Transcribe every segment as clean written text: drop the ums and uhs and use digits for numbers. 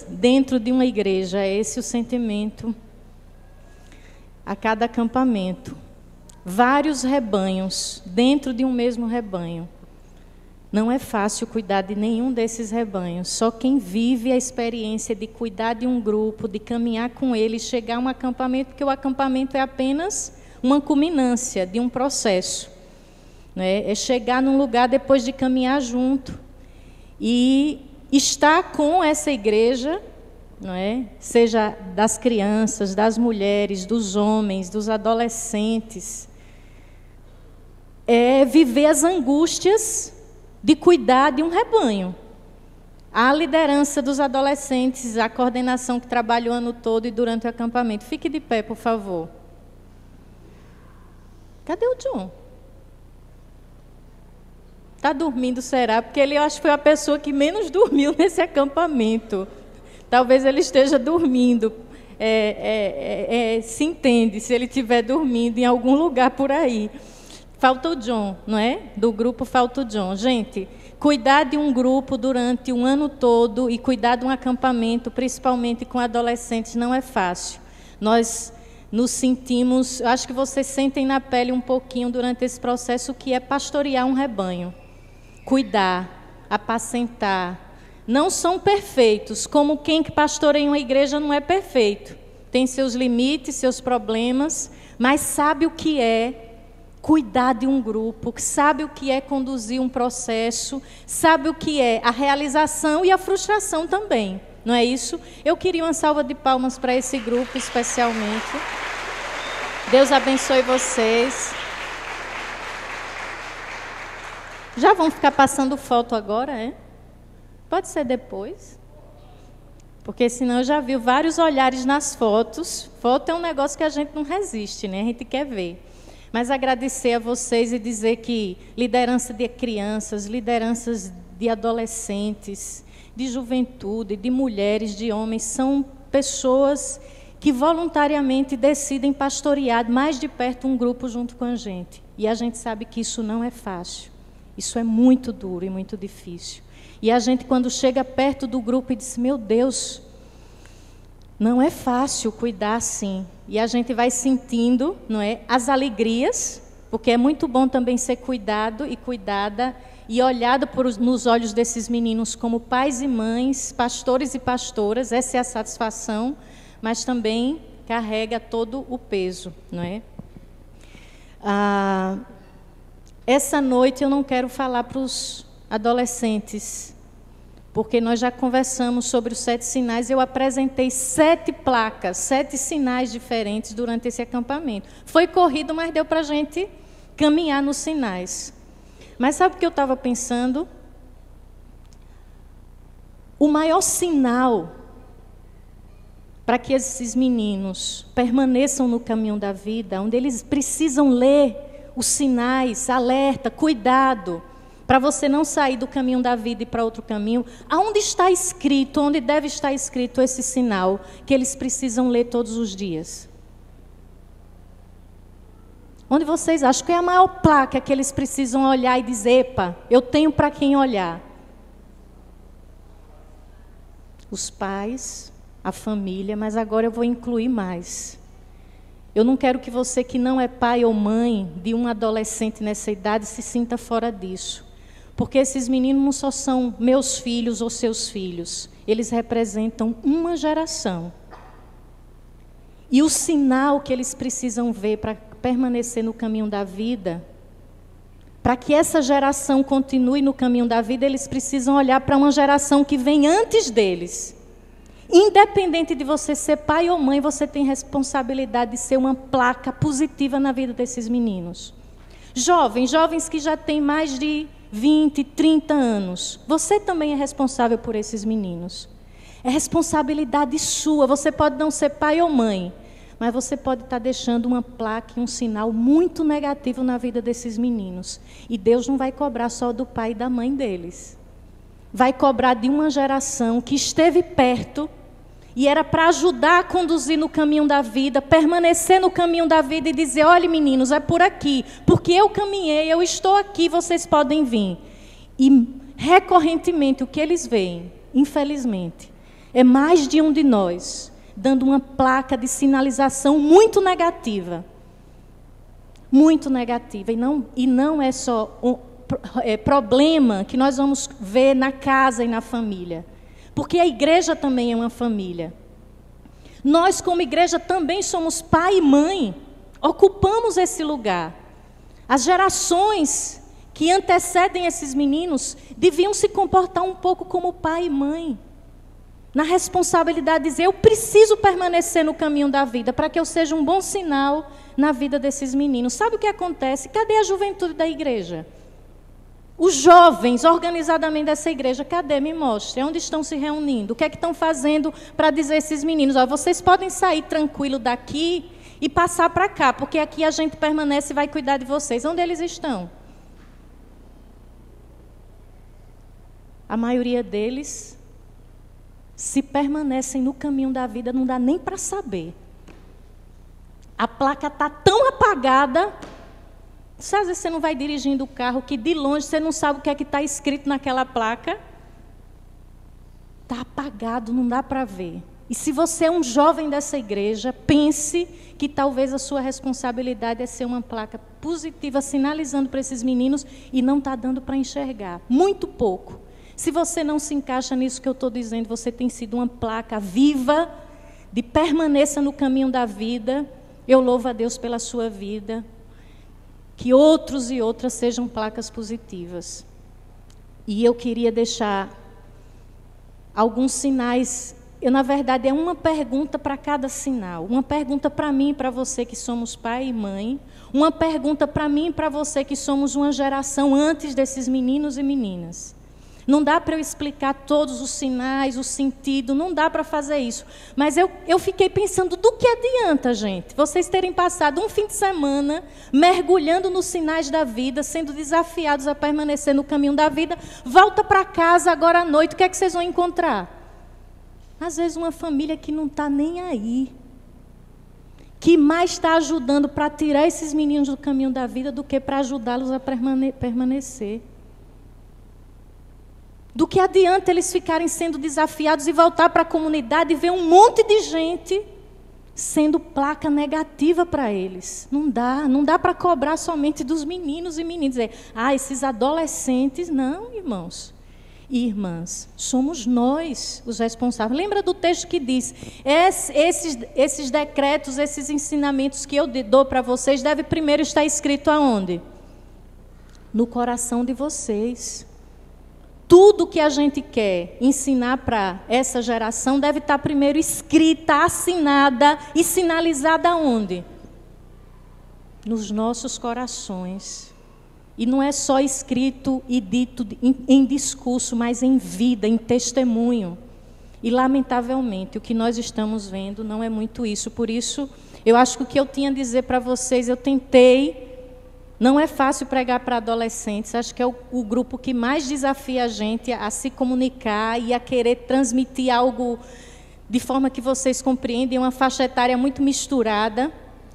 dentro de uma igreja, é esse o sentimento a cada acampamento. Vários rebanhos dentro de um mesmo rebanho. Não é fácil cuidar de nenhum desses rebanhos. Só quem vive a experiência de cuidar de um grupo, de caminhar com ele, chegar a um acampamento, porque o acampamento é apenas uma culminância de um processo. É chegar num lugar depois de caminhar junto. E estar com essa igreja, não é? Seja das crianças, das mulheres, dos homens, dos adolescentes, é viver as angústias de cuidar de um rebanho. A liderança dos adolescentes, a coordenação que trabalha o ano todo e durante o acampamento. Fique de pé, por favor. Cadê o John? Está dormindo, será? Porque ele, eu acho que foi a pessoa que menos dormiu nesse acampamento. Talvez ele esteja dormindo. Se entende, se ele estiver dormindo em algum lugar por aí. Falta o John, não é? Do grupo falta o John. Gente, cuidar de um grupo durante um ano todo e cuidar de um acampamento, principalmente com adolescentes, não é fácil. Nós nos sentimos, acho que vocês sentem na pele um pouquinho durante esse processo o que é pastorear um rebanho. Cuidar, apacentar. Não são perfeitos, como quem que pastoreia uma igreja não é perfeito. Tem seus limites, seus problemas, mas sabe o que é cuidar de um grupo, sabe o que é conduzir um processo, sabe o que é a realização e a frustração também. Não é isso? Eu queria uma salva de palmas para esse grupo especialmente. Deus abençoe vocês. Já vão ficar passando foto agora, é? Pode ser depois. Porque senão eu já vi vários olhares nas fotos. Foto é um negócio que a gente não resiste, né? A gente quer ver. Mas agradecer a vocês e dizer que liderança de crianças, lideranças de adolescentes, de juventude, de mulheres, de homens, são pessoas que voluntariamente decidem pastorear mais de perto um grupo junto com a gente. E a gente sabe que isso não é fácil. Isso é muito duro e muito difícil. E a gente, quando chega perto do grupo e diz, meu Deus, não é fácil cuidar assim. E a gente vai sentindo, não é, as alegrias, porque é muito bom também ser cuidado e cuidada e olhado nos olhos desses meninos como pais e mães, pastores e pastoras, essa é a satisfação, mas também carrega todo o peso, não é? Essa noite eu não quero falar para os adolescentes, porque nós já conversamos sobre os 7 sinais, eu apresentei 7 placas, 7 sinais diferentes durante esse acampamento. Foi corrido, mas deu para a gente caminhar nos sinais. Mas sabe o que eu estava pensando? O maior sinal para que esses meninos permaneçam no caminho da vida, onde eles precisam ler os sinais, alerta, cuidado, para você não sair do caminho da vida e para outro caminho, aonde está escrito, onde deve estar escrito esse sinal que eles precisam ler todos os dias? Onde vocês acham que é a maior placa que eles precisam olhar e dizer, epa, eu tenho para quem olhar? Os pais, a família, mas agora eu vou incluir mais. Eu não quero que você que não é pai ou mãe de um adolescente nessa idade se sinta fora disso. Porque esses meninos não só são meus filhos ou seus filhos, eles representam uma geração. E o sinal que eles precisam ver para permanecer no caminho da vida, para que essa geração continue no caminho da vida, eles precisam olhar para uma geração que vem antes deles. Independente de você ser pai ou mãe, você tem responsabilidade de ser uma placa positiva na vida desses meninos. Jovens que já têm mais de 20, 30 anos, você também é responsável por esses meninos. É responsabilidade sua, você pode não ser pai ou mãe, mas você pode estar deixando uma placa e um sinal muito negativo na vida desses meninos. E Deus não vai cobrar só do pai e da mãe deles. Vai cobrar de uma geração que esteve perto e era para ajudar a conduzir no caminho da vida, permanecer no caminho da vida e dizer, olha meninos, é por aqui, porque eu caminhei, eu estou aqui, vocês podem vir. E recorrentemente o que eles veem, infelizmente, É mais de um de nós dando uma placa de sinalização muito negativa. Muito negativa. E não é só problema que nós vamos ver na casa e na família. Porque a igreja também é uma família. Nós, como igreja, também somos pai e mãe. Ocupamos esse lugar. As gerações que antecedem esses meninos deviam se comportar um pouco como pai e mãe. Na responsabilidade de dizer, eu preciso permanecer no caminho da vida para que eu seja um bom sinal na vida desses meninos. Sabe o que acontece? Cadê a juventude da igreja? Os jovens, organizadamente dessa igreja, cadê? Me mostre. Onde estão se reunindo? O que é que estão fazendo para dizer a esses meninos? Ó, vocês podem sair tranquilo daqui e passar para cá, porque aqui a gente permanece e vai cuidar de vocês. Onde eles estão? A maioria deles, se permanecem no caminho da vida, não dá nem para saber. A placa está tão apagada. Às vezes você não vai dirigindo o carro, que de longe você não sabe o que é que está escrito naquela placa. Está apagado, não dá para ver. E se você é um jovem dessa igreja, pense que talvez a sua responsabilidade é ser uma placa positiva, sinalizando para esses meninos, e não está dando para enxergar. Muito pouco. Se você não se encaixa nisso que eu estou dizendo, você tem sido uma placa viva, de permaneça no caminho da vida. Eu louvo a Deus pela sua vida. Que outros e outras sejam placas positivas. E eu queria deixar alguns sinais. Na verdade, é uma pergunta para cada sinal. Uma pergunta para mim e para você que somos pai e mãe. Uma pergunta para mim e para você que somos uma geração antes desses meninos e meninas. Não dá para eu explicar todos os sinais, o sentido, não dá para fazer isso. Mas eu fiquei pensando, do que adianta, gente? Vocês terem passado um fim de semana mergulhando nos sinais da vida, sendo desafiados a permanecer no caminho da vida, volta para casa agora à noite, o que é que vocês vão encontrar? Às vezes uma família que não está nem aí, que mais está ajudando para tirar esses meninos do caminho da vida do que para ajudá-los a permanecer. Do que adianta eles ficarem sendo desafiados e voltar para a comunidade e ver um monte de gente sendo placa negativa para eles. Não dá para cobrar somente dos meninos e meninas. Dizer, esses adolescentes, não, irmãos e irmãs, somos nós os responsáveis. Lembra do texto que diz, esses decretos, esses ensinamentos que eu dou para vocês, deve primeiro estar escrito aonde? No coração de vocês. Tudo que a gente quer ensinar para essa geração deve estar primeiro escrita, assinada e sinalizada onde? Nos nossos corações. E não é só escrito e dito em discurso, mas em vida, em testemunho. E, lamentavelmente, o que nós estamos vendo não é muito isso. Por isso, eu acho que o que eu tinha a dizer para vocês, eu tentei. Não é fácil pregar para adolescentes, acho que é o grupo que mais desafia a gente a se comunicar e a querer transmitir algo de forma que vocês compreendem, uma faixa etária muito misturada,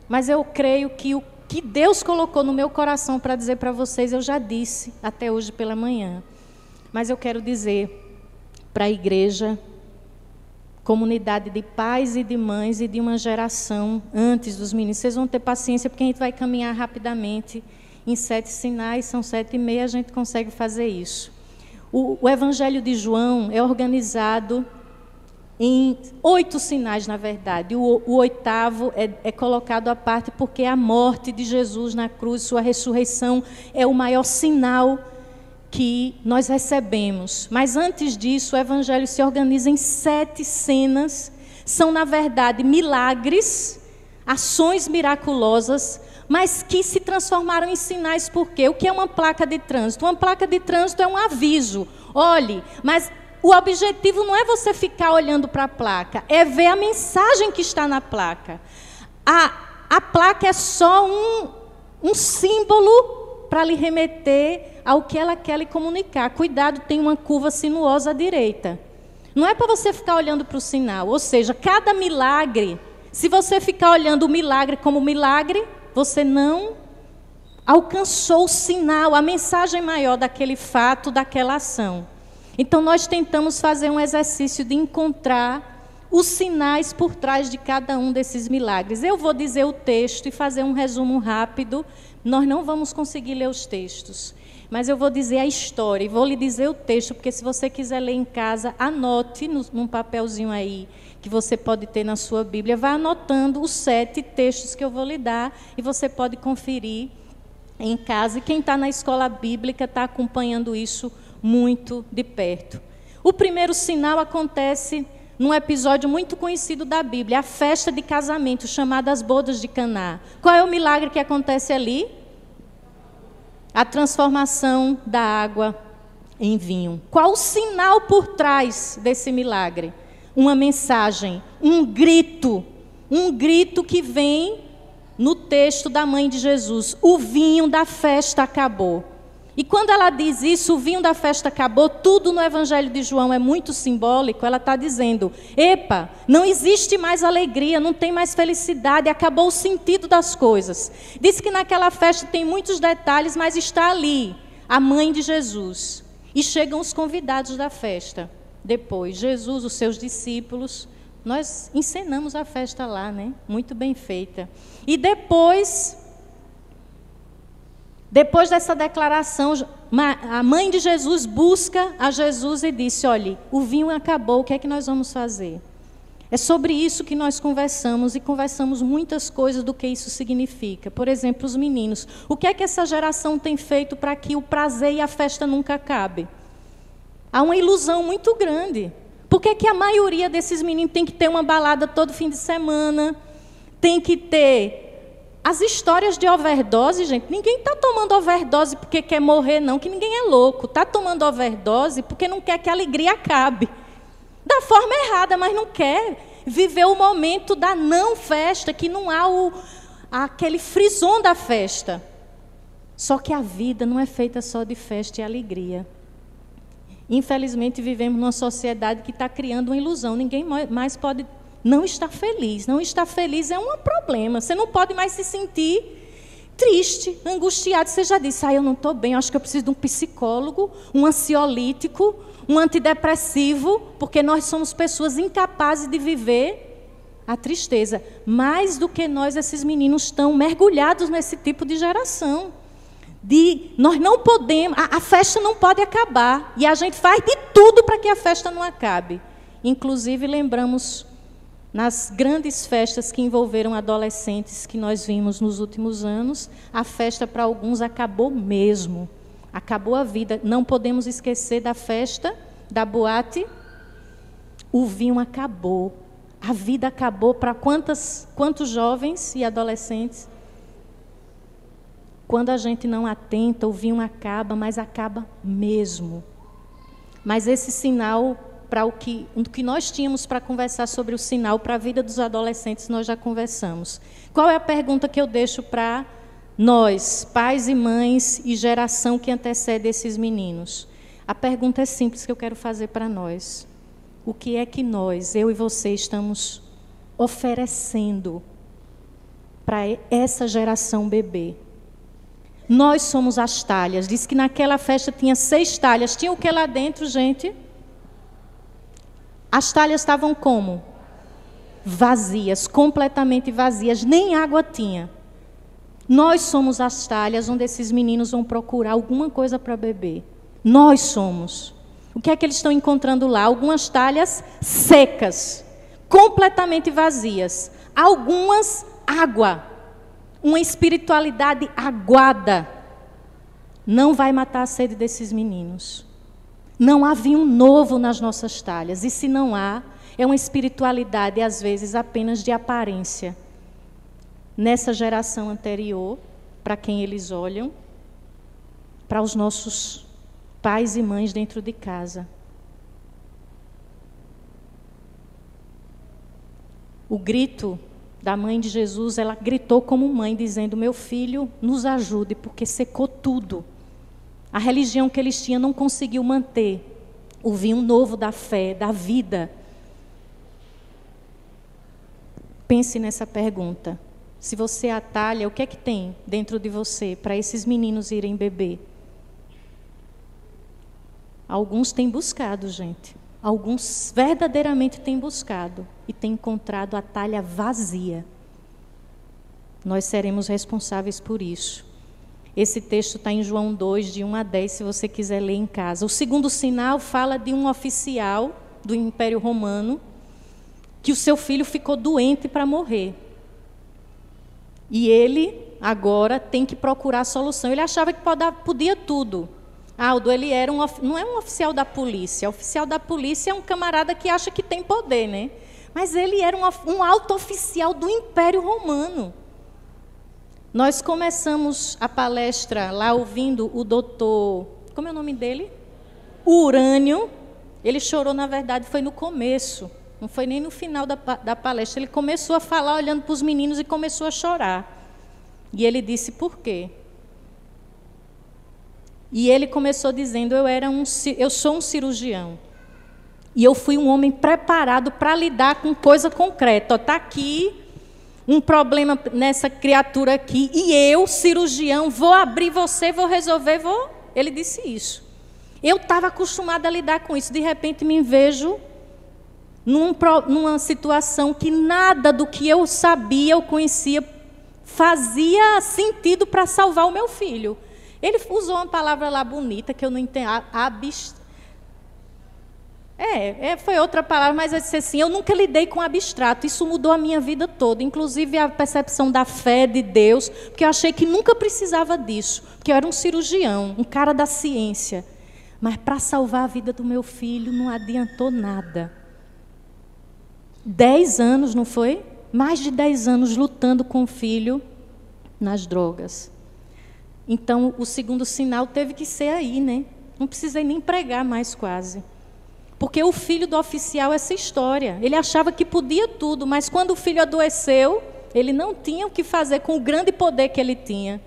mas eu creio que o que Deus colocou no meu coração para dizer para vocês, eu já disse até hoje pela manhã. Mas eu quero dizer para a igreja, comunidade de pais e de mães e de uma geração antes dos meninos. Vocês vão ter paciência porque a gente vai caminhar rapidamente. Em 7 sinais, são 7:30, a gente consegue fazer isso. O Evangelho de João é organizado em 8 sinais, na verdade. O 8º é colocado à parte porque a morte de Jesus na cruz, sua ressurreição, é o maior sinal que nós recebemos. Mas antes disso, o Evangelho se organiza em 7 cenas. São, na verdade, milagres, ações miraculosas, mas que se transformaram em sinais. Por quê? O que é uma placa de trânsito? Uma placa de trânsito é um aviso. Olhe, mas o objetivo não é você ficar olhando para a placa, é ver a mensagem que está na placa. A placa é só um símbolo para lhe remeter ao que ela quer lhe comunicar. Cuidado, tem uma curva sinuosa à direita. Não é para você ficar olhando para o sinal. Ou seja, cada milagre, se você ficar olhando o milagre como milagre, você não alcançou o sinal, a mensagem maior daquele fato, daquela ação. Então nós tentamos fazer um exercício de encontrar os sinais por trás de cada um desses milagres. Eu vou dizer o texto e fazer um resumo rápido. Nós não vamos conseguir ler os textos, mas eu vou dizer a história e vou lhe dizer o texto, porque se você quiser ler em casa, anote num papelzinho aí, que você pode ter na sua Bíblia, vá anotando os 7 textos que eu vou lhe dar e você pode conferir em casa. E quem está na escola bíblica está acompanhando isso muito de perto. O primeiro sinal acontece num episódio muito conhecido da Bíblia, a festa de casamento, chamada as bodas de Caná. Qual é o milagre que acontece ali? A transformação da água em vinho. Qual o sinal por trás desse milagre? Uma mensagem, um grito que vem no texto da mãe de Jesus. O vinho da festa acabou. E quando ela diz isso, o vinho da festa acabou, tudo no Evangelho de João é muito simbólico. Ela está dizendo, epa, não existe mais alegria, não tem mais felicidade, acabou o sentido das coisas. Diz que naquela festa tem muitos detalhes, mas está ali a mãe de Jesus. E chegam os convidados da festa. Depois, Jesus, os seus discípulos, nós encenamos a festa lá, né? Muito bem feita. E depois dessa declaração, a mãe de Jesus busca a Jesus e disse, olha, o vinho acabou, o que é que nós vamos fazer? É sobre isso que nós conversamos, e conversamos muitas coisas do que isso significa. Por exemplo, os meninos. O que é que essa geração tem feito para que o prazer e a festa nunca acabem? Há uma ilusão muito grande. Por que é que a maioria desses meninos tem que ter uma balada todo fim de semana? Tem que ter... As histórias de overdose, gente, ninguém está tomando overdose porque quer morrer, não, que ninguém é louco. Está tomando overdose porque não quer que a alegria acabe. Da forma errada, mas não quer viver o momento da não festa, que não há aquele frisson da festa. Só que a vida não é feita só de festa e alegria. Infelizmente, vivemos numa sociedade que está criando uma ilusão. Ninguém mais pode... não está feliz. Não estar feliz é um problema. Você não pode mais se sentir triste, angustiado. Você já disse, eu não estou bem, eu acho que eu preciso de um psicólogo, um ansiolítico, um antidepressivo, porque nós somos pessoas incapazes de viver a tristeza. Mais do que nós, esses meninos estão mergulhados nesse tipo de geração. Nós não podemos, a festa não pode acabar. E a gente faz de tudo para que a festa não acabe. Inclusive, lembramos... nas grandes festas que envolveram adolescentes que nós vimos nos últimos anos, a festa para alguns acabou mesmo. Acabou a vida. Não podemos esquecer da festa, da boate. O vinho acabou. A vida acabou para quantos jovens e adolescentes? Quando a gente não atenta, o vinho acaba, mas acaba mesmo. Mas esse sinal... para o que nós tínhamos para conversar sobre o sinal para a vida dos adolescentes, nós já conversamos. Qual é a pergunta que eu deixo para nós, pais e mães e geração que antecede esses meninos? A pergunta é simples que eu quero fazer para nós. O que é que nós, eu e você, estamos oferecendo para essa geração bebê? Nós somos as talhas. Diz que naquela festa tinha 6 talhas. Tinha o que lá dentro, gente? As talhas estavam como? Vazias, completamente vazias, nem água tinha. Nós somos as talhas onde esses meninos vão procurar alguma coisa para beber. Nós somos. O que é que eles estão encontrando lá? Algumas talhas secas, completamente vazias. Algumas água, uma espiritualidade aguada. Não vai matar a sede desses meninos. Não há vinho novo nas nossas talhas. E se não há, é uma espiritualidade, às vezes, apenas de aparência. Nessa geração anterior, para quem eles olham, para os nossos pais e mães dentro de casa. O grito da mãe de Jesus, ela gritou como mãe, dizendo, meu filho, nos ajude, porque secou tudo. A religião que eles tinham não conseguiu manter o vinho novo da fé, da vida. Pense nessa pergunta. Se você atalha, o que é que tem dentro de você para esses meninos irem beber? Alguns têm buscado, gente. Alguns verdadeiramente têm buscado e têm encontrado a talha vazia. Nós seremos responsáveis por isso. Esse texto está em João 2, de 1 a 10, se você quiser ler em casa. O segundo sinal fala de um oficial do Império Romano que o seu filho ficou doente para morrer. E ele agora tem que procurar a solução. Ele achava que podia tudo. Aldo, ele era não é um oficial da polícia. O oficial da polícia é um camarada que acha que tem poder, né? Mas ele era um alto oficial do Império Romano. Nós começamos a palestra lá ouvindo o doutor... Como é o nome dele? Urânio. Ele chorou, na verdade, foi no começo. Não foi nem no final da palestra. Ele começou a falar olhando para os meninos e começou a chorar. E ele disse, por quê? E ele começou dizendo, eu sou um cirurgião. E eu fui um homem preparado para lidar com coisa concreta. Está aqui um problema nessa criatura aqui. E eu, cirurgião, vou abrir você, vou resolver, vou... Ele disse isso. Eu estava acostumada a lidar com isso. De repente me vejo numa situação que nada do que eu sabia, eu conhecia, fazia sentido para salvar o meu filho. Ele usou uma palavra lá bonita, que eu não entendo, foi outra palavra, mas eu disse assim, eu nunca lidei com abstrato, isso mudou a minha vida toda, inclusive a percepção da fé de Deus, porque eu achei que nunca precisava disso, porque eu era um cirurgião, um cara da ciência, mas para salvar a vida do meu filho não adiantou nada. 10 anos, não foi? Mais de 10 anos lutando com o filho nas drogas. Então, o segundo sinal teve que ser aí, né? Não precisei nem pregar mais quase. Porque o filho do oficial, essa história, ele achava que podia tudo, mas quando o filho adoeceu, ele não tinha o que fazer com o grande poder que ele tinha.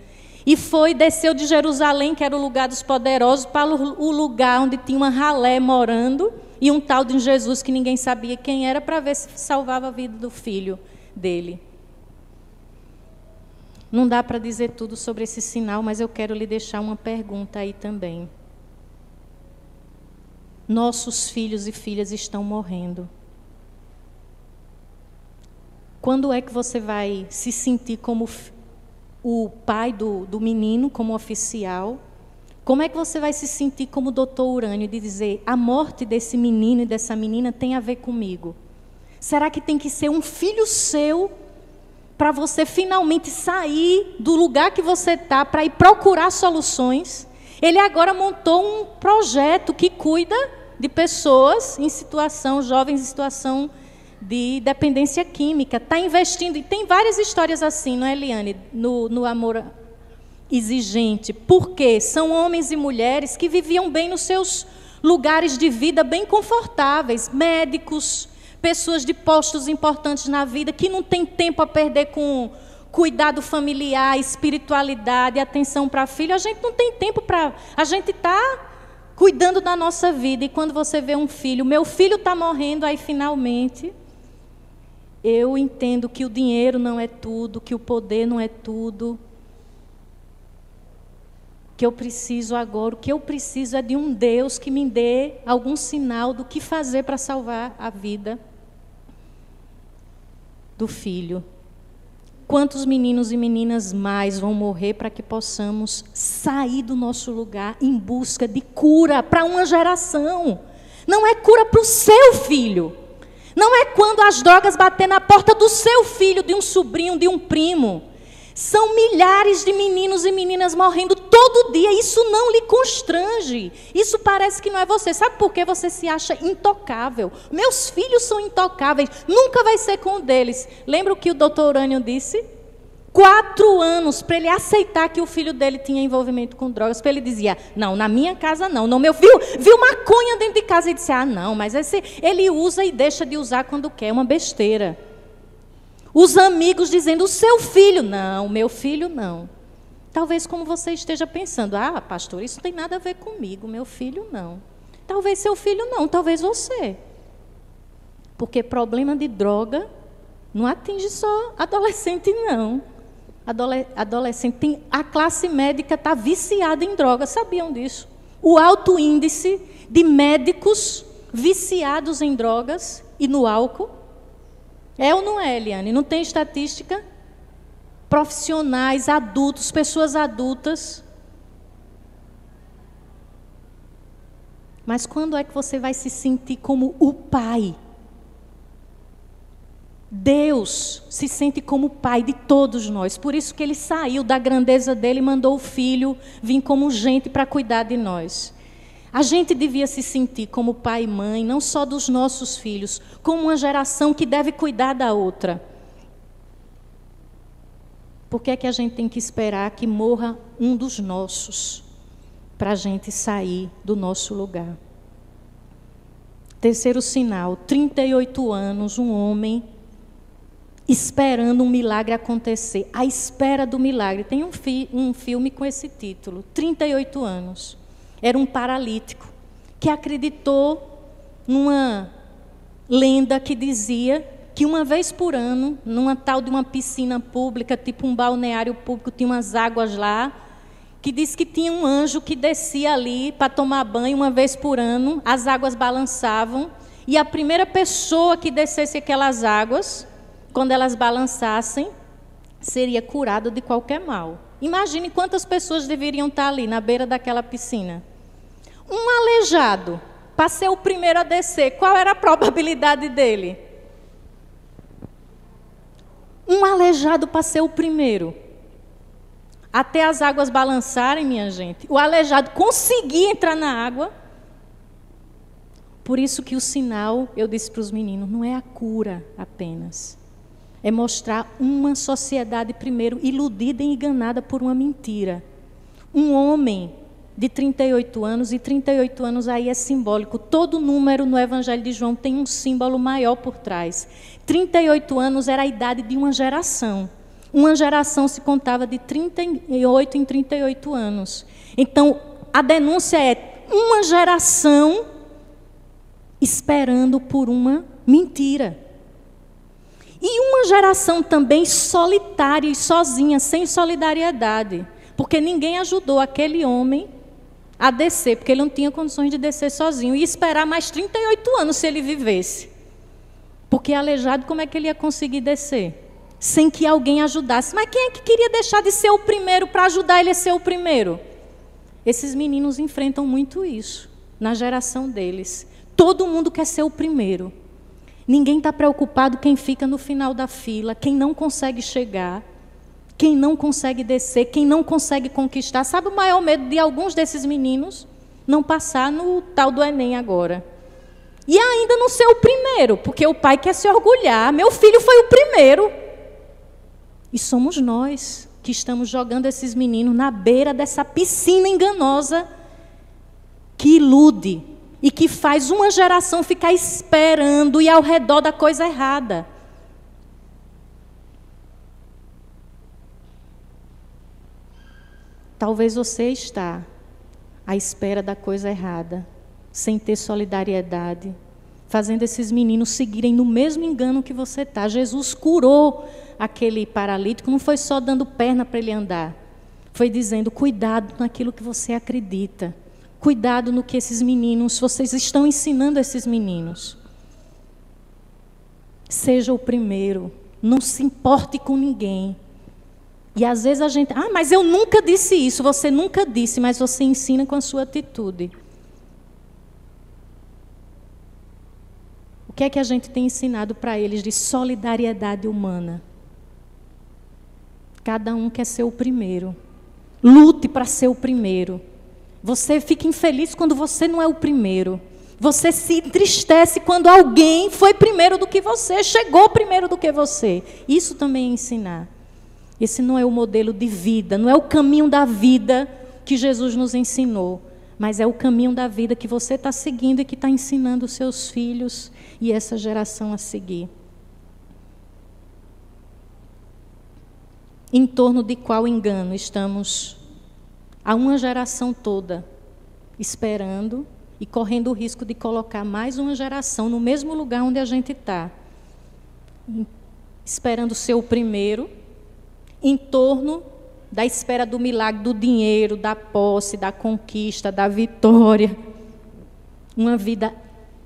E desceu de Jerusalém, que era o lugar dos poderosos, para o lugar onde tinha uma ralé morando, e um tal de Jesus que ninguém sabia quem era, para ver se salvava a vida do filho dele. Não dá para dizer tudo sobre esse sinal, mas eu quero lhe deixar uma pergunta aí também. Nossos filhos e filhas estão morrendo. Quando é que você vai se sentir como o pai do menino, como oficial? Como é que você vai se sentir como o doutor Urânio, de dizer, a morte desse menino e dessa menina tem a ver comigo? Será que tem que ser um filho seu para você finalmente sair do lugar que você está para ir procurar soluções? Ele agora montou um projeto que cuida de pessoas em situação, jovens em situação de dependência química. Está investindo, e tem várias histórias assim, não é, Eliane? No Amor Exigente. Porque são homens e mulheres que viviam bem nos seus lugares de vida, bem confortáveis, médicos, pessoas de postos importantes na vida, que não tem tempo a perder com cuidado familiar, espiritualidade, atenção para filho. A gente não tem tempo para... A gente está cuidando da nossa vida, e quando você vê um filho, meu filho está morrendo, aí finalmente eu entendo que o dinheiro não é tudo, que o poder não é tudo, que eu preciso agora, o que eu preciso é de um Deus que me dê algum sinal do que fazer para salvar a vida do filho. Quantos meninos e meninas mais vão morrer para que possamos sair do nosso lugar em busca de cura para uma geração? Não é cura para o seu filho. Não é quando as drogas bater na porta do seu filho, de um sobrinho, de um primo. São milhares de meninos e meninas morrendo todo dia. Isso não lhe constrange. Isso parece que não é você. Sabe por que você se acha intocável? Meus filhos são intocáveis. Nunca vai ser com um deles. Lembra o que o doutor Urânio disse? 4 anos para ele aceitar que o filho dele tinha envolvimento com drogas. Para ele dizia, não, na minha casa não. Não, meu filho viu maconha dentro de casa e disse, não, mas ele usa e deixa de usar quando quer. É uma besteira. Os amigos dizendo, o seu filho, não, meu filho não. Talvez como você esteja pensando, pastor, isso não tem nada a ver comigo, meu filho não. Talvez seu filho não, talvez você. Porque problema de droga não atinge só adolescente, não. Adolescente, a classe médica está viciada em droga, sabiam disso? O alto índice de médicos viciados em drogas e no álcool? É ou não é, Eliane? Não tem estatística? Profissionais, adultos, pessoas adultas. Mas quando é que você vai se sentir como o pai? Deus se sente como pai de todos nós. Por isso que ele saiu da grandeza dele e mandou o filho vir como gente para cuidar de nós. A gente devia se sentir como pai e mãe, não só dos nossos filhos, como uma geração que deve cuidar da outra. Por que é que a gente tem que esperar que morra um dos nossos para a gente sair do nosso lugar? Terceiro sinal, 38 anos, um homem esperando um milagre acontecer. À espera do milagre. Tem um filme com esse título, 38 anos. Era um paralítico que acreditou numa lenda que dizia que uma vez por ano, numa tal de uma piscina pública, tipo um balneário público, tinha umas águas lá, que diz que tinha um anjo que descia ali para tomar banho uma vez por ano, as águas balançavam, e a primeira pessoa que descesse aquelas águas, quando elas balançassem, seria curada de qualquer mal. Imagine quantas pessoas deveriam estar ali, na beira daquela piscina. Um aleijado, para ser o primeiro a descer, qual era a probabilidade dele? Um aleijado para ser o primeiro. Até as águas balançarem, minha gente. O aleijado conseguia entrar na água. Por isso que o sinal, eu disse para os meninos, não é a cura apenas. É mostrar uma sociedade, primeiro, iludida e enganada por uma mentira. Um homem de 38 anos, e 38 anos aí é simbólico. Todo número no Evangelho de João tem um símbolo maior por trás. 38 anos era a idade de uma geração. Uma geração se contava de 38 em 38 anos. Então, a denúncia é uma geração esperando por uma mentira. E uma geração também solitária e sozinha, sem solidariedade. Porque ninguém ajudou aquele homem a descer, porque ele não tinha condições de descer sozinho. E esperar mais 38 anos se ele vivesse. Porque aleijado, como é que ele ia conseguir descer? Sem que alguém ajudasse. Mas quem é que queria deixar de ser o primeiro para ajudar ele a ser o primeiro? Esses meninos enfrentam muito isso na geração deles. Todo mundo quer ser o primeiro. Ninguém está preocupado quem fica no final da fila, quem não consegue chegar, quem não consegue descer, quem não consegue conquistar. Sabe o maior medo de alguns desses meninos? Não passar no tal do Enem agora. E ainda não ser o primeiro, porque o pai quer se orgulhar. Meu filho foi o primeiro. E somos nós que estamos jogando esses meninos na beira dessa piscina enganosa que ilude e que faz uma geração ficar esperando e ao redor da coisa errada. Talvez você está à espera da coisa errada, sem ter solidariedade, fazendo esses meninos seguirem no mesmo engano que você está. Jesus curou aquele paralítico, não foi só dando perna para ele andar, foi dizendo, cuidado naquilo que você acredita, cuidado no que esses meninos, vocês estão ensinando esses meninos. Seja o primeiro, não se importe com ninguém. E às vezes a gente, mas eu nunca disse isso, você nunca disse, mas você ensina com a sua atitude. O que é que a gente tem ensinado para eles de solidariedade humana? Cada um quer ser o primeiro. Lute para ser o primeiro. Você fica infeliz quando você não é o primeiro. Você se entristece quando alguém foi primeiro do que você, chegou primeiro do que você. Isso também é ensinar. Esse não é o modelo de vida, não é o caminho da vida que Jesus nos ensinou, mas é o caminho da vida que você está seguindo e que está ensinando os seus filhos e essa geração a seguir. Em torno de qual engano estamos há uma geração toda esperando e correndo o risco de colocar mais uma geração no mesmo lugar onde a gente está, esperando ser o primeiro, em torno da espera do milagre, do dinheiro, da posse, da conquista, da vitória. uma vida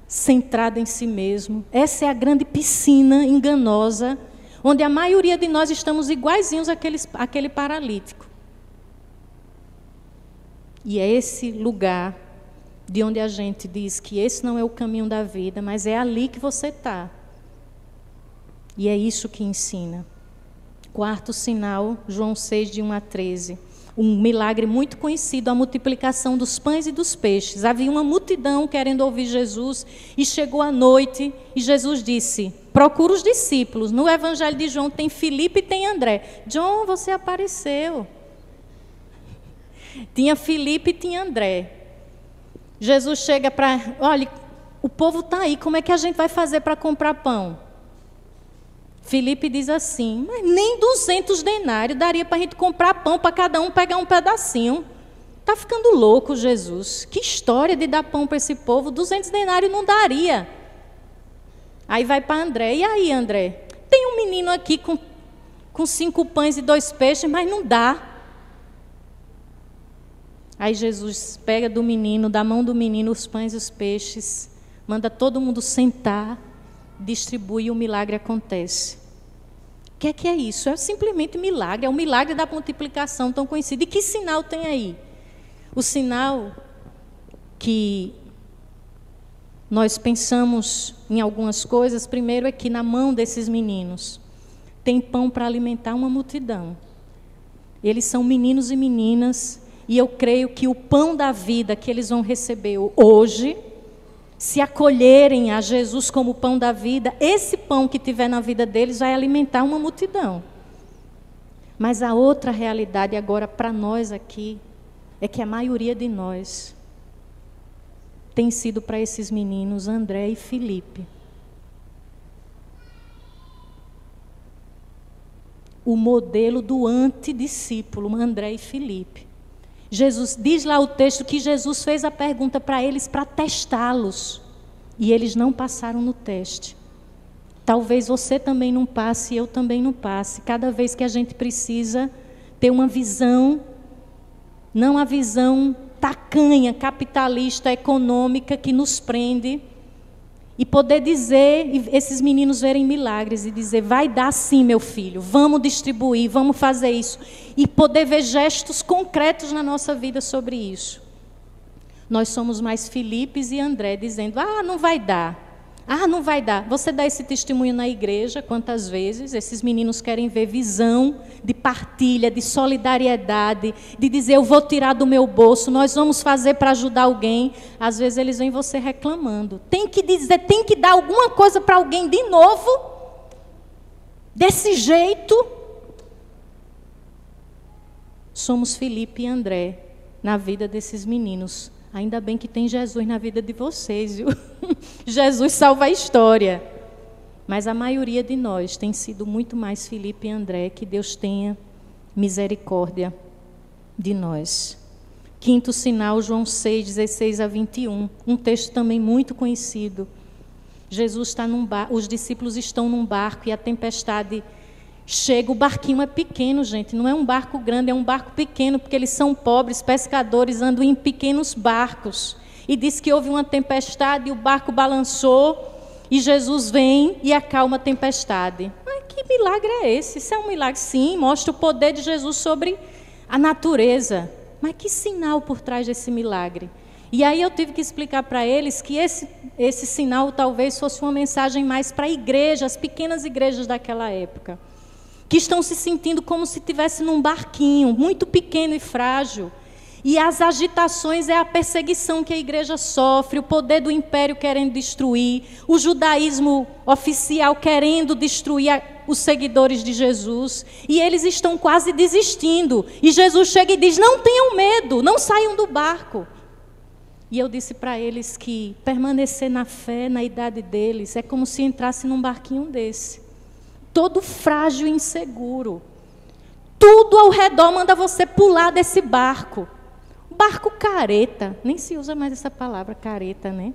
centrada em si mesmo. Essa é a grande piscina enganosa, onde a maioria de nós estamos iguaizinhos àquele paralítico. E é esse lugar de onde a gente diz que esse não é o caminho da vida, mas é ali que você está. E é isso que ensina. Quarto sinal, João 6, de 1 a 13. Um milagre muito conhecido, a multiplicação dos pães e dos peixes. Havia uma multidão querendo ouvir Jesus, e chegou a noite, e Jesus disse: procura os discípulos. No Evangelho de João tem Filipe e tem André. John, você apareceu. Tinha Filipe e tinha André. Jesus chega para... olha, o povo está aí, como é que a gente vai fazer para comprar pão? Filipe diz assim: mas nem 200 denários daria para a gente comprar pão, para cada um pegar um pedacinho. Está ficando louco, Jesus. Que história de dar pão para esse povo? 200 denários não daria. Aí vai para André. E aí, André? Tem um menino aqui com 5 pães e 2 peixes, mas não dá. Aí Jesus pega do menino, da mão do menino, os pães e os peixes, manda todo mundo sentar, distribui e o milagre acontece. O que é isso? É simplesmente milagre, é o milagre da multiplicação tão conhecido. E que sinal tem aí? O sinal que nós pensamos em algumas coisas, primeiro é que na mão desses meninos tem pão para alimentar uma multidão. Eles são meninos e meninas, e eu creio que o pão da vida que eles vão receber hoje, se acolherem a Jesus como pão da vida, esse pão que tiver na vida deles vai alimentar uma multidão. Mas a outra realidade agora para nós aqui é que a maioria de nós tem sido para esses meninos André e Filipe o modelo do antidiscípulo, André e Filipe. Jesus, diz lá o texto que Jesus fez a pergunta para eles para testá-los. E eles não passaram no teste. Talvez você também não passe, eu também não passe. Cada vez que a gente precisa ter uma visão, não a visão tacanha, capitalista, econômica, que nos prende, e poder dizer, esses meninos verem milagres e dizer: vai dar sim, meu filho, vamos distribuir, vamos fazer isso. E poder ver gestos concretos na nossa vida sobre isso. Nós somos mais Filipes e André dizendo: não vai dar. Não vai dar. Você dá esse testemunho na igreja, quantas vezes esses meninos querem ver visão de partilha, de solidariedade, de dizer: eu vou tirar do meu bolso, nós vamos fazer para ajudar alguém. Às vezes eles veem você reclamando. Tem que dizer, tem que dar alguma coisa para alguém de novo, desse jeito. Somos Filipe e André na vida desses meninos. Ainda bem que tem Jesus na vida de vocês, viu? Jesus salva a história. Mas a maioria de nós tem sido muito mais Filipe e André. Que Deus tenha misericórdia de nós. Quinto sinal, João 6, 16 a 21. Um texto também muito conhecido. Jesus está num barco, os discípulos estão num barco e a tempestade chega. O barquinho é pequeno, gente, não é um barco grande, é um barco pequeno, porque eles são pobres, pescadores, andam em pequenos barcos. E diz que houve uma tempestade e o barco balançou, e Jesus vem e acalma a tempestade. Mas que milagre é esse? Isso é um milagre? Sim, mostra o poder de Jesus sobre a natureza. Mas que sinal por trás desse milagre? E aí eu tive que explicar para eles que esse sinal talvez fosse uma mensagem mais para a igreja, as pequenas igrejas daquela época, que estão se sentindo como se estivesse num barquinho, muito pequeno e frágil. E as agitações é a perseguição que a igreja sofre, o poder do império querendo destruir, o judaísmo oficial querendo destruir os seguidores de Jesus. E eles estão quase desistindo. E Jesus chega e diz: não tenham medo, não saiam do barco. E eu disse para eles que permanecer na fé, na idade deles, é como se entrasse num barquinho desse. Todo frágil e inseguro. Tudo ao redor manda você pular desse barco. Barco careta. Nem se usa mais essa palavra, careta, né?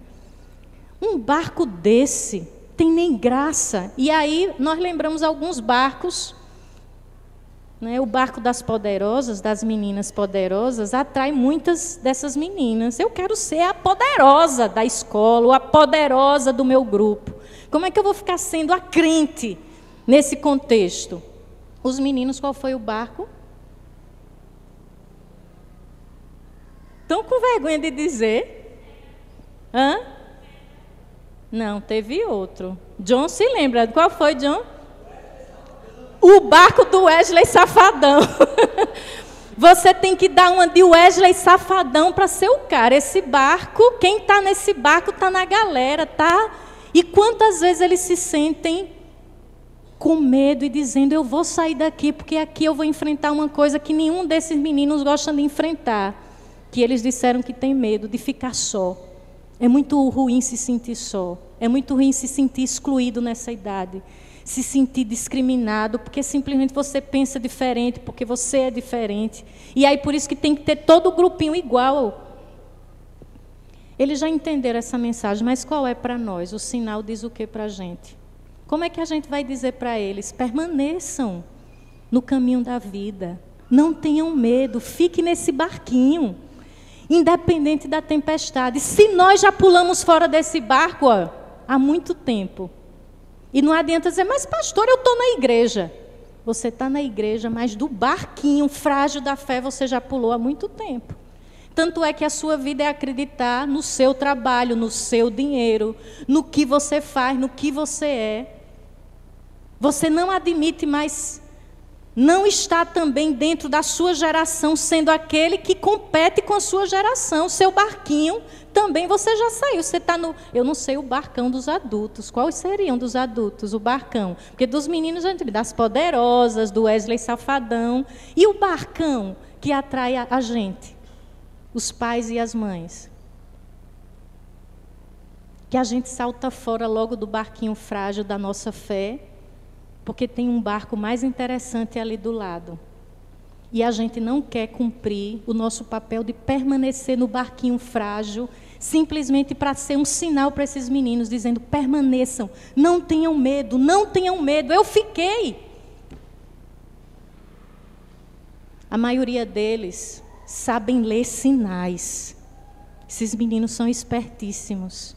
Um barco desse tem nem graça. E aí nós lembramos alguns barcos né? O barco das poderosas, das meninas poderosas, atrai muitas dessas meninas. Eu quero ser a poderosa da escola, ou a poderosa do meu grupo. Como é que eu vou ficar sendo a crente nesse contexto? Os meninos, qual foi o barco? Estão com vergonha de dizer? Hã? Não, teve outro. John se lembra. Qual foi, John? O barco do Wesley Safadão. Você tem que dar uma de Wesley Safadão para ser o cara. Esse barco, quem está nesse barco está na galera, tá? E quantas vezes eles se sentem com medo e dizendo, eu vou sair daqui, porque aqui eu vou enfrentar uma coisa que nenhum desses meninos gosta de enfrentar. Que eles disseram que tem medo de ficar só. É muito ruim se sentir só. É muito ruim se sentir excluído nessa idade. Se sentir discriminado, porque simplesmente você pensa diferente, porque você é diferente. E aí por isso que tem que ter todo o grupinho igual. Eles já entenderam essa mensagem, mas qual é para nós? O sinal diz o que para a gente? Como é que a gente vai dizer para eles? Permaneçam no caminho da vida. Não tenham medo, fique nesse barquinho. Independente da tempestade. Se nós já pulamos fora desse barco há muito tempo. E não adianta dizer, mas pastor, eu estou na igreja. Você está na igreja, mas do barquinho frágil da fé você já pulou há muito tempo. Tanto é que a sua vida é acreditar no seu trabalho, no seu dinheiro, no que você faz, no que você é. Você não admite mais, não está também dentro da sua geração, sendo aquele que compete com a sua geração. Seu barquinho também você já saiu. Você está no, eu não sei o barcão dos adultos. Quais seriam dos adultos o barcão? Porque dos meninos, das poderosas, do Wesley Safadão. E o barcão que atrai a gente? Os pais e as mães. Que a gente salta fora logo do barquinho frágil da nossa fé, porque tem um barco mais interessante ali do lado. E a gente não quer cumprir o nosso papel de permanecer no barquinho frágil, simplesmente para ser um sinal para esses meninos, dizendo, permaneçam, não tenham medo, eu fiquei. A maioria deles sabem ler sinais. Esses meninos são espertíssimos.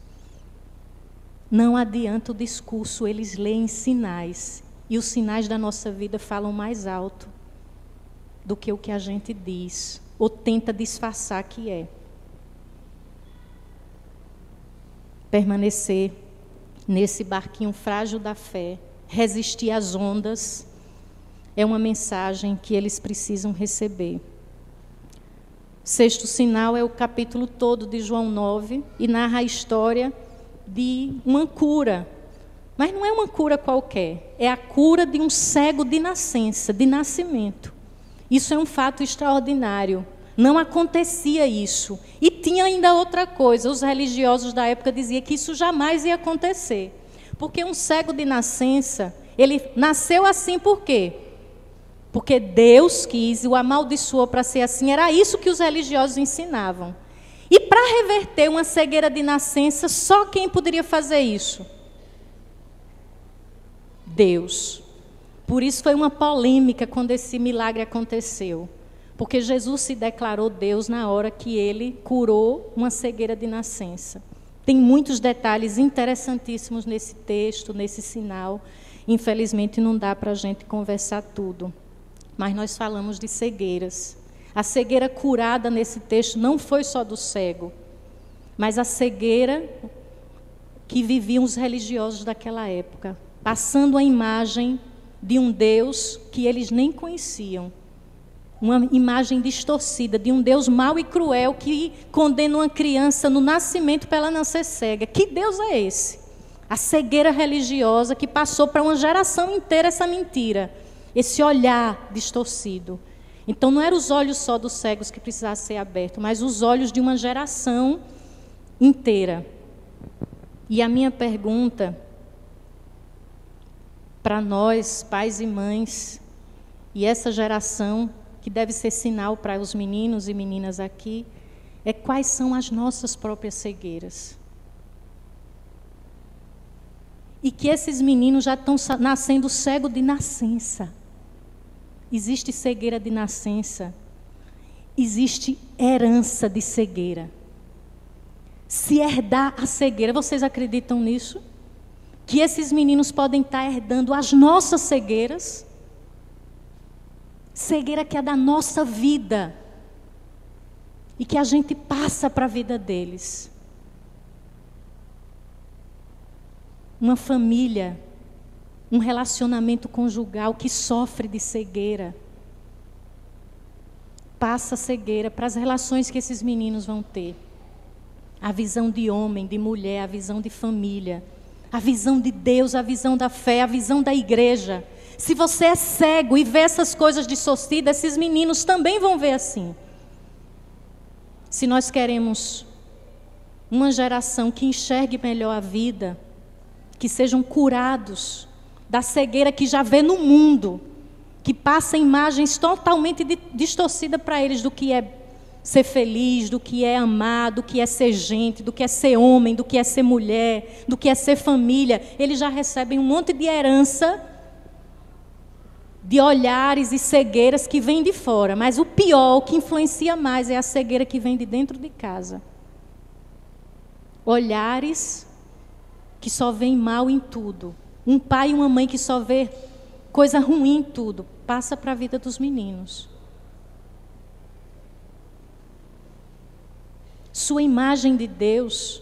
Não adianta o discurso, eles leem sinais. E os sinais da nossa vida falam mais alto do que o que a gente diz, ou tenta disfarçar que é. Permanecer nesse barquinho frágil da fé, resistir às ondas, é uma mensagem que eles precisam receber. Sexto sinal é o capítulo todo de João 9, e narra a história de uma cura. Mas não é uma cura qualquer, é a cura de um cego de nascença, de nascimento. Isso é um fato extraordinário. Não acontecia isso. E tinha ainda outra coisa, os religiosos da época diziam que isso jamais ia acontecer. Porque um cego de nascença, ele nasceu assim por quê? Porque Deus quis e o amaldiçoou para ser assim. Era isso que os religiosos ensinavam. E para reverter uma cegueira de nascença, só quem poderia fazer isso? Deus. Por isso foi uma polêmica quando esse milagre aconteceu. Porque Jesus se declarou Deus na hora que ele curou uma cegueira de nascença. Tem muitos detalhes interessantíssimos nesse texto, nesse sinal. Infelizmente não dá para a gente conversar tudo. Mas nós falamos de cegueiras. A cegueira curada nesse texto não foi só do cego, mas a cegueira que viviam os religiosos daquela época, passando a imagem de um Deus que eles nem conheciam. Uma imagem distorcida de um Deus mau e cruel que condena uma criança no nascimento para ela nascer cega. Que Deus é esse? A cegueira religiosa que passou para uma geração inteira essa mentira, esse olhar distorcido. Então não eram os olhos só dos cegos que precisavam ser abertos, mas os olhos de uma geração inteira. E a minha pergunta para nós, pais e mães, e essa geração que deve ser sinal para os meninos e meninas aqui, é quais são as nossas próprias cegueiras. E que esses meninos já estão nascendo cegos de nascença. existe cegueira de nascença, existe herança de cegueira. Se herdar a cegueira, vocês acreditam nisso? Que esses meninos podem estar herdando as nossas cegueiras? Cegueira que é da nossa vida e que a gente passa para a vida deles. Uma família, um relacionamento conjugal que sofre de cegueira, passa cegueira para as relações que esses meninos vão ter. A visão de homem, de mulher, a visão de família, a visão de Deus, a visão da fé, a visão da igreja. Se você é cego e vê essas coisas distorcidas, esses meninos também vão ver assim. Se nós queremos uma geração que enxergue melhor a vida, que sejam curados da cegueira que já vê no mundo, que passa imagens totalmente distorcidas para eles do que é ser feliz, do que é amar, do que é ser gente, do que é ser homem, do que é ser mulher, do que é ser família. Eles já recebem um monte de herança, de olhares e cegueiras que vêm de fora. Mas o pior, o que influencia mais é a cegueira que vem de dentro de casa. Olhares que só veem mal em tudo. Um pai e uma mãe que só vê coisa ruim em tudo. Passa para a vida dos meninos. Sua imagem de Deus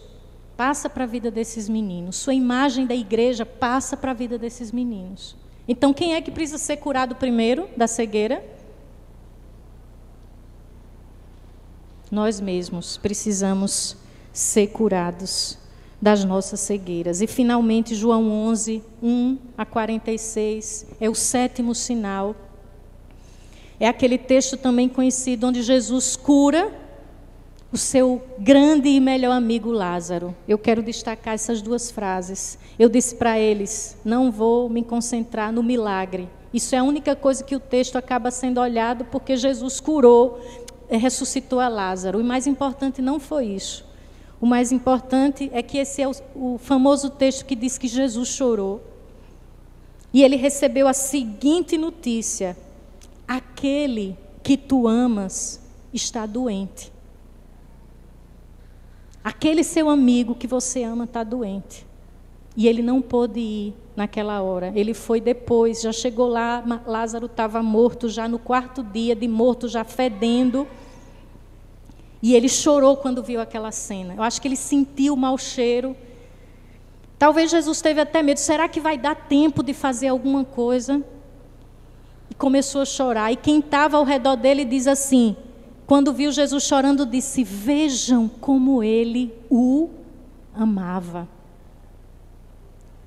passa para a vida desses meninos. Sua imagem da igreja passa para a vida desses meninos. Então, quem é que precisa ser curado primeiro da cegueira? Nós mesmos precisamos ser curados das nossas cegueiras. E, finalmente, João 11, 1-46, é o 7º sinal. É aquele texto também conhecido onde Jesus cura o seu grande e melhor amigo Lázaro. Eu quero destacar essas duas frases. Eu disse para eles, não vou me concentrar no milagre. Isso é a única coisa que o texto acaba sendo olhado, porque Jesus curou, ressuscitou a Lázaro. O mais importante não foi isso. O mais importante é que esse é o famoso texto que diz que Jesus chorou. E ele recebeu a seguinte notícia: aquele que tu amas está doente. Aquele seu amigo que você ama está doente. E ele não pôde ir naquela hora. Ele foi depois, já chegou lá, Lázaro estava morto já no 4º dia de morto, já fedendo. E ele chorou quando viu aquela cena. Eu acho que ele sentiu o mau cheiro. Talvez Jesus teve até medo. Será que vai dar tempo de fazer alguma coisa? E começou a chorar. E quem estava ao redor dele diz assim... Quando viu Jesus chorando, disse, vejam como ele o amava.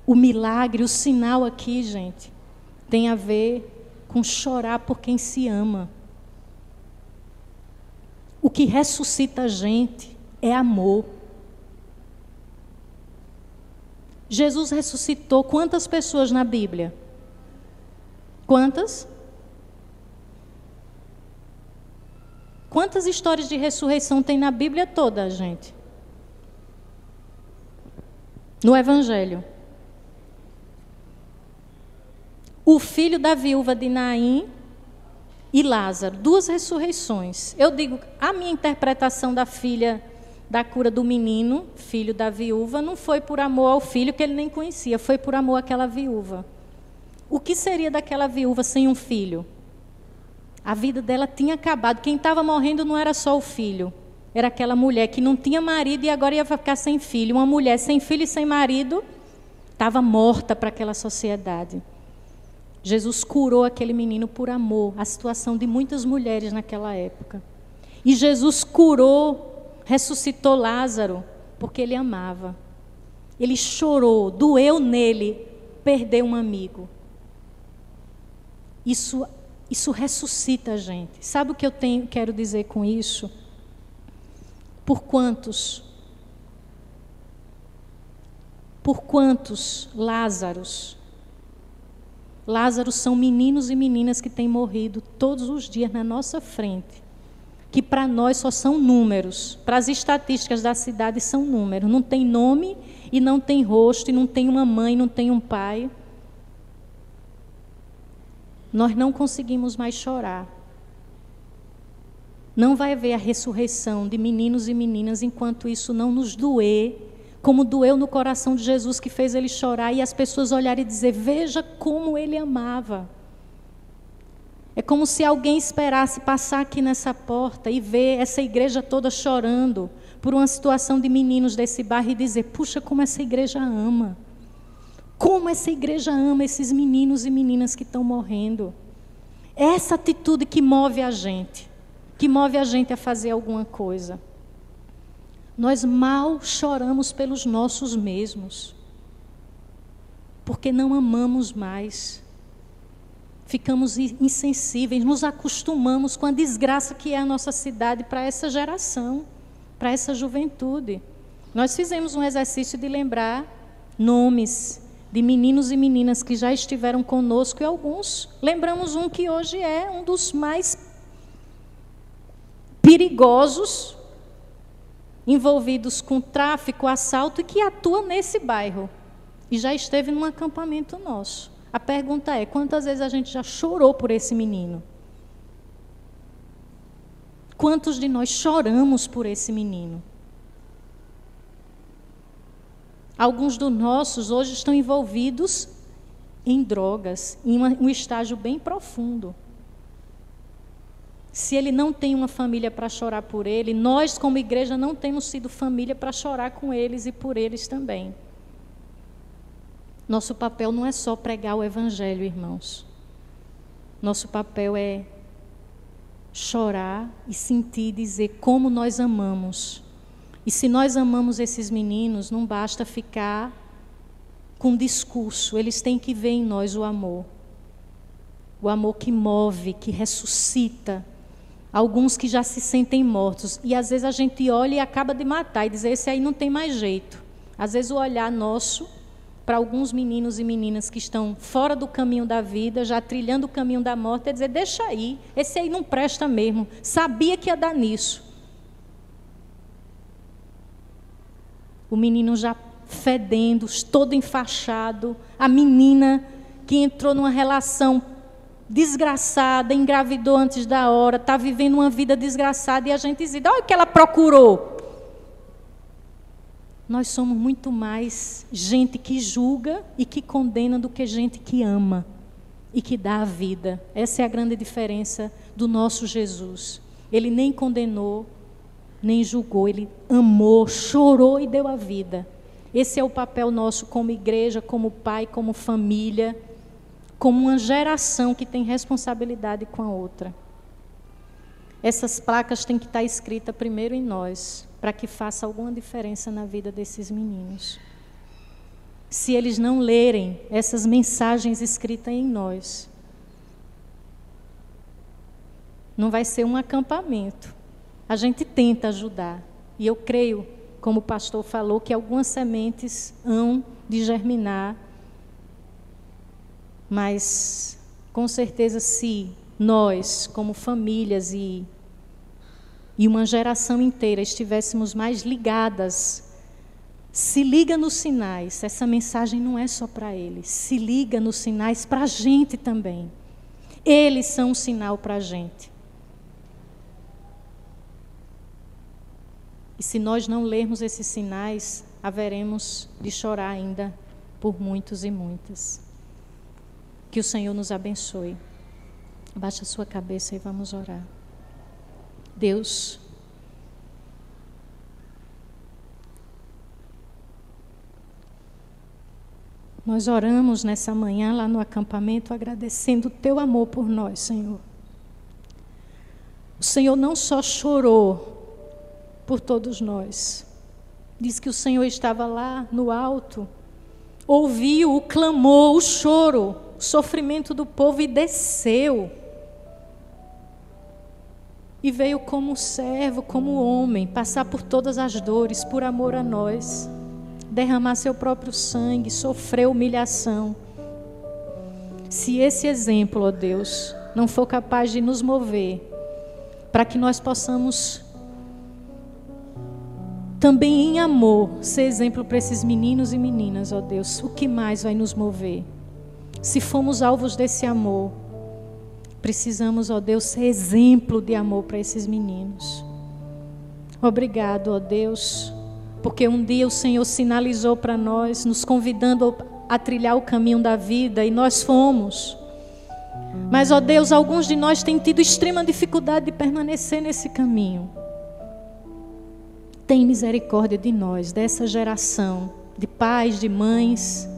O milagre, o sinal aqui, gente, tem a ver com chorar por quem se ama. O que ressuscita a gente é amor. Jesus ressuscitou quantas pessoas na Bíblia? Quantas? Quantas histórias de ressurreição tem na Bíblia toda, gente? No Evangelho. O filho da viúva de Naim e Lázaro. 2 ressurreições. Eu digo, a minha interpretação da filha, da cura do menino, filho da viúva, não foi por amor ao filho que ele nem conhecia, foi por amor àquela viúva. O que seria daquela viúva sem um filho? A vida dela tinha acabado. Quem estava morrendo não era só o filho. Era aquela mulher que não tinha marido e agora ia ficar sem filho. Uma mulher sem filho e sem marido estava morta para aquela sociedade. Jesus curou aquele menino por amor. A situação de muitas mulheres naquela época. E Jesus curou, ressuscitou Lázaro porque ele amava. Ele chorou, doeu nele perder um amigo. Isso ressuscita a gente. Sabe o que eu quero dizer com isso? Por quantos Lázaros são meninos e meninas que têm morrido todos os dias na nossa frente, que para nós só são números, para as estatísticas da cidade são números, não tem nome e não tem rosto, e não tem uma mãe, não tem um pai. nós não conseguimos mais chorar. Não vai haver a ressurreição de meninos e meninas enquanto isso não nos doer, como doeu no coração de Jesus, que fez ele chorar e as pessoas olharem e dizer: veja como ele amava. É como se alguém esperasse passar aqui nessa porta e ver essa igreja toda chorando por uma situação de meninos desse bairro e dizer: puxa, como essa igreja ama. Como essa igreja ama esses meninos e meninas que estão morrendo. É essa atitude que move a gente a fazer alguma coisa. Nós mal choramos pelos nossos mesmos, porque não amamos mais. Ficamos insensíveis, nos acostumamos com a desgraça que é a nossa cidade para essa geração, para essa juventude. Nós fizemos um exercício de lembrar nomes de meninos e meninas que já estiveram conosco, e alguns, lembramos um que hoje é um dos mais perigosos, envolvidos com tráfico, assalto, e que atua nesse bairro, e já esteve num acampamento nosso. A pergunta é: quantas vezes a gente já chorou por esse menino? Quantos de nós choramos por esse menino? Alguns dos nossos hoje estão envolvidos em drogas, em um estágio bem profundo. Se ele não tem uma família para chorar por ele, nós como igreja não temos sido família para chorar com eles e por eles também. Nosso papel não é só pregar o evangelho, irmãos. Nosso papel é chorar e sentir e dizer como nós amamos. E se nós amamos esses meninos, não basta ficar com discurso, eles têm que ver em nós o amor. O amor que move, que ressuscita. Alguns que já se sentem mortos. E às vezes a gente olha e acaba de matar e dizer: esse aí não tem mais jeito. Às vezes o olhar nosso para alguns meninos e meninas que estão fora do caminho da vida, já trilhando o caminho da morte, é dizer: deixa aí, esse aí não presta mesmo. Sabia que ia dar nisso. O menino já fedendo, todo enfaixado. A menina que entrou numa relação desgraçada, engravidou antes da hora, está vivendo uma vida desgraçada, e a gente diz: olha o que ela procurou. Nós somos muito mais gente que julga e que condena do que gente que ama e que dá a vida. Essa é a grande diferença do nosso Jesus. Ele nem condenou, nem julgou, ele amou, chorou e deu a vida. Esse é o papel nosso como igreja, como pai, como família, como uma geração que tem responsabilidade com a outra. Essas placas têm que estar escritas primeiro em nós, para que faça alguma diferença na vida desses meninos. Se eles não lerem essas mensagens escritas em nós, não vai ser um acampamento. A gente tenta ajudar, e eu creio, como o pastor falou, que algumas sementes hão de germinar. Mas, com certeza, se nós, como famílias e uma geração inteira, estivéssemos mais ligadas, se liga nos sinais, essa mensagem não é só para eles, se liga nos sinais para a gente também. Eles são um sinal para a gente. E se nós não lermos esses sinais, haveremos de chorar ainda por muitos e muitas. Que o Senhor nos abençoe. Baixe a sua cabeça e vamos orar. Deus, nós oramos nessa manhã lá no acampamento, agradecendo o teu amor por nós, Senhor. O Senhor não só chorou por todos nós. Diz que o Senhor estava lá no alto, ouviu o clamor, o choro, o sofrimento do povo e desceu. E veio como servo, como homem, passar por todas as dores, por amor a nós. Derramar seu próprio sangue, sofrer humilhação. Se esse exemplo, ó Deus, não for capaz de nos mover, para que nós possamos também em amor ser exemplo para esses meninos e meninas, ó Deus, o que mais vai nos mover? Se fomos alvos desse amor, Precisamos, ó Deus, ser exemplo de amor para esses meninos. Obrigado, ó Deus, porque um dia o Senhor sinalizou para nós, nos convidando a trilhar o caminho da vida, e nós fomos. Mas, ó Deus, alguns de nós têm tido extrema dificuldade de permanecer nesse caminho. Tem misericórdia de nós, dessa geração, de pais, de mães,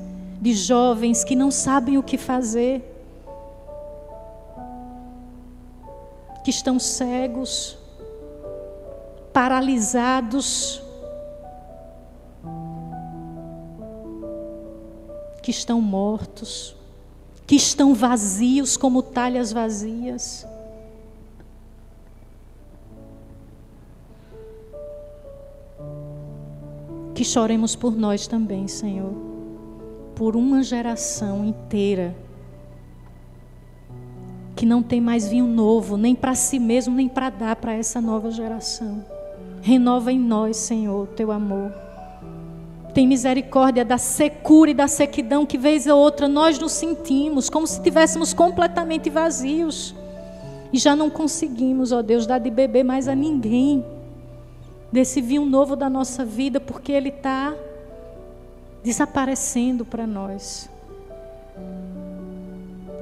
de jovens que não sabem o que fazer, que estão cegos, paralisados, que estão mortos, que estão vazios como talhas vazias. Que choremos por nós também, Senhor, por uma geração inteira que não tem mais vinho novo, nem para si mesmo, nem para dar para essa nova geração. Renova em nós, Senhor, o teu amor. Tem misericórdia da secura e da sequidão que vez ou outra nós nos sentimos, como se estivéssemos completamente vazios. E já não conseguimos, ó Deus, dar de beber mais a ninguém desse vinho novo da nossa vida, porque ele está desaparecendo para nós.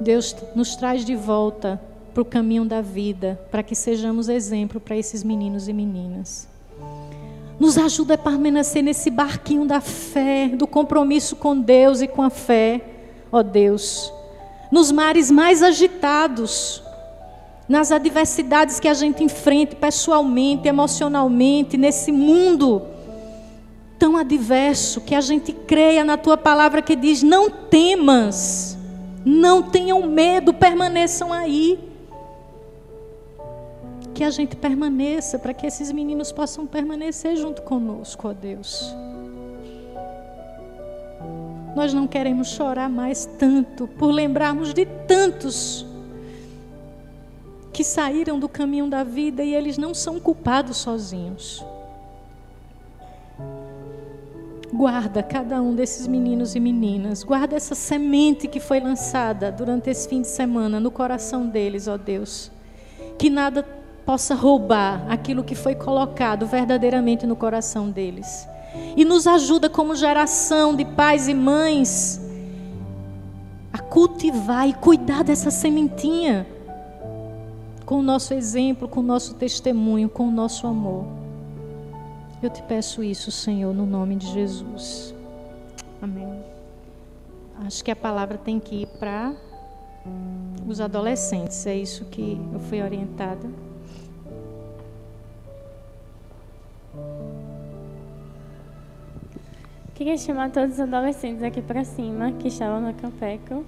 Deus nos traz de volta para o caminho da vida, para que sejamos exemplo para esses meninos e meninas. Nos ajuda a permanecer nesse barquinho da fé, do compromisso com Deus e com a fé, ó Deus. Nos mares mais agitados, nas adversidades que a gente enfrenta pessoalmente, emocionalmente, nesse mundo tão adverso, que a gente creia na tua palavra que diz: não temas, não tenham medo, permaneçam aí. Que a gente permaneça, para que esses meninos possam permanecer junto conosco, ó Deus. Nós não queremos chorar mais tanto, por lembrarmos de tantos que saíram do caminho da vida e eles não são culpados sozinhos. Guarda cada um desses meninos e meninas. Guarda essa semente que foi lançada durante esse fim de semana no coração deles, ó Deus. Que nada possa roubar aquilo que foi colocado verdadeiramente no coração deles. E nos ajuda como geração de pais e mães a cultivar e cuidar dessa sementinha. Com o nosso exemplo, com o nosso testemunho, com o nosso amor. Eu te peço isso, Senhor, no nome de Jesus. Amém. Acho que a palavra tem que ir para os adolescentes. É isso que eu fui orientada. Queria chamar todos os adolescentes aqui para cima, que estavam no Campeco.